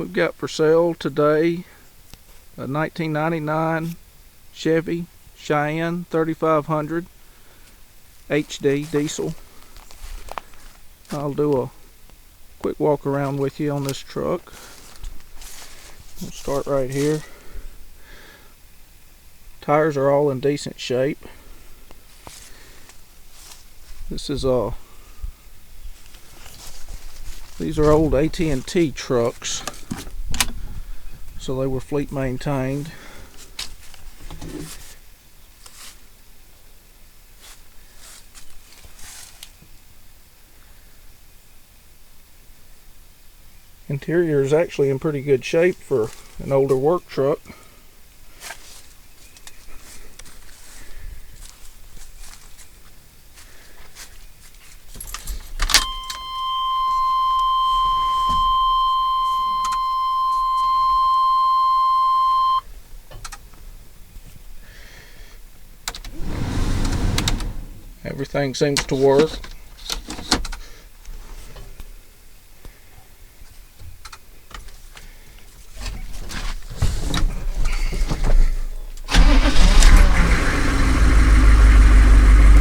We've got for sale today a 1999 Chevy Cheyenne 3500 HD diesel. I'll do a quick walk around with you on this truck. We'll start right here. Tires are all in decent shape. This is these are old AT&T trucks, so they were fleet maintained. Interior is actually in pretty good shape for an older work truck. Everything seems to work.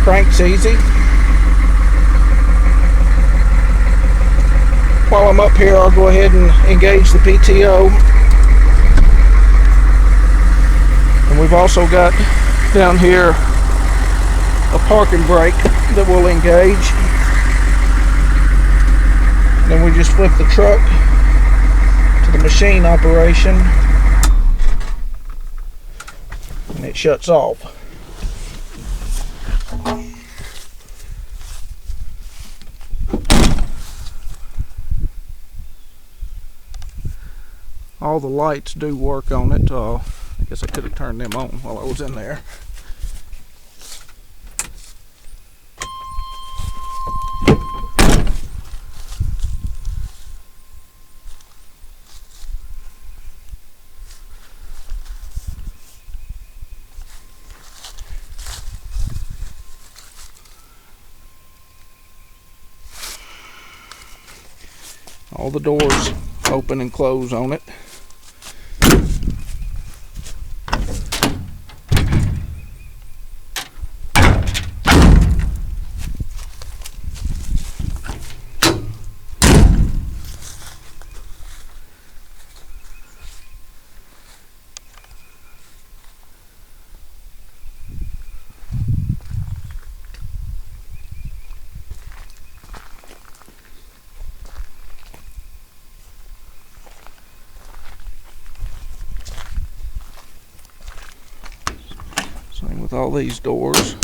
Crank's easy. While I'm up here, I'll go ahead and engage the PTO. And we've also got down here a parking brake that will engage. Then we just flip the truck to the machine operation and it shuts off. All the lights do work on it. I guess I could have turned them on while I was in there. All the doors open and close on it. Same with all these doors.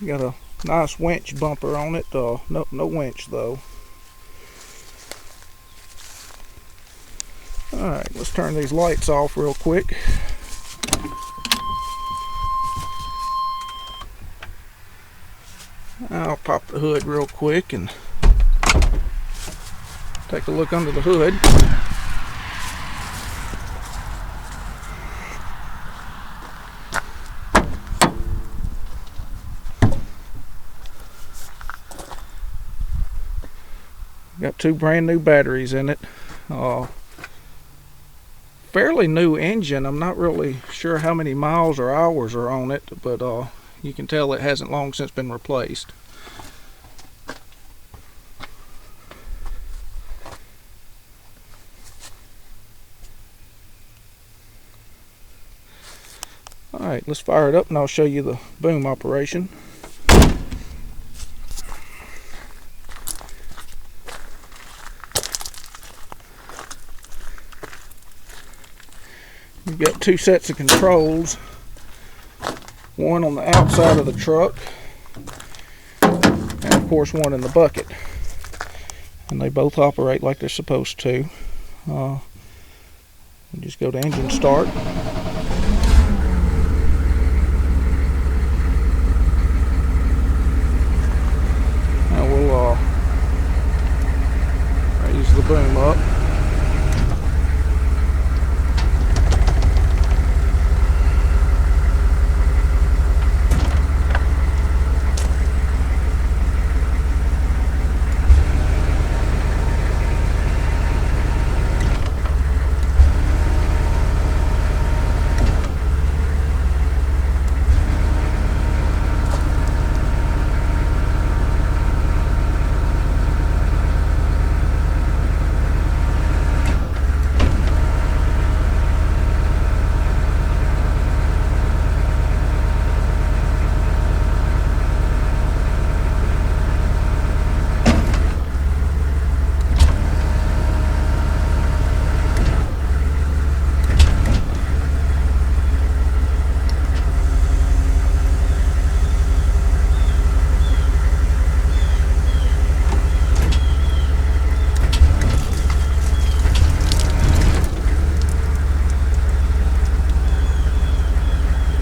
Got a nice winch bumper on it. No winch though. Alright, let's turn these lights off real quick. I'll pop the hood real quick and take a look under the hood. Got two brand new batteries in it. Fairly new engine. I'm not really sure how many miles or hours are on it, but you can tell it hasn't long since been replaced. Alright, let's fire it up and I'll show you the boom operation. You've got two sets of controls. one on the outside of the truck, and of course one in the bucket. And they both operate like they're supposed to. Just go to engine start. And we'll raise the boom up.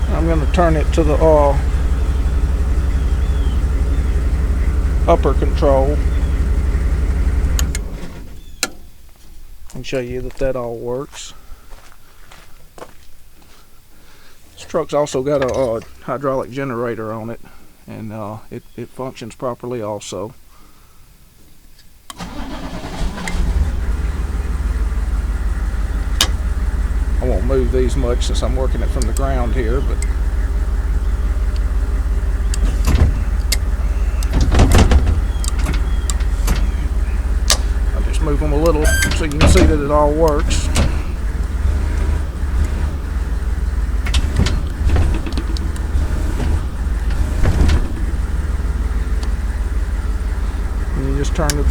I'm going to turn it to the upper control and show you that all works. This truck's also got a hydraulic generator on it, and it functions properly also. I won't move these much since I'm working it from the ground here, but I'll just move them a little so you can see that it all works. And you just turn the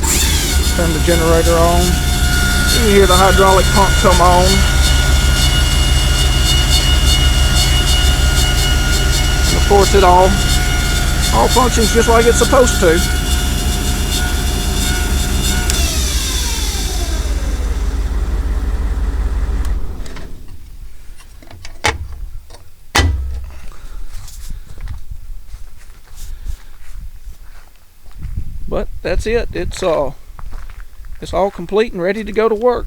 generator on. You hear the hydraulic pump come on. Of course, it all functions just like it's supposed to. But that's it. It's all complete and ready to go to work.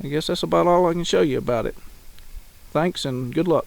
I guess that's about all I can show you about it. Thanks and good luck.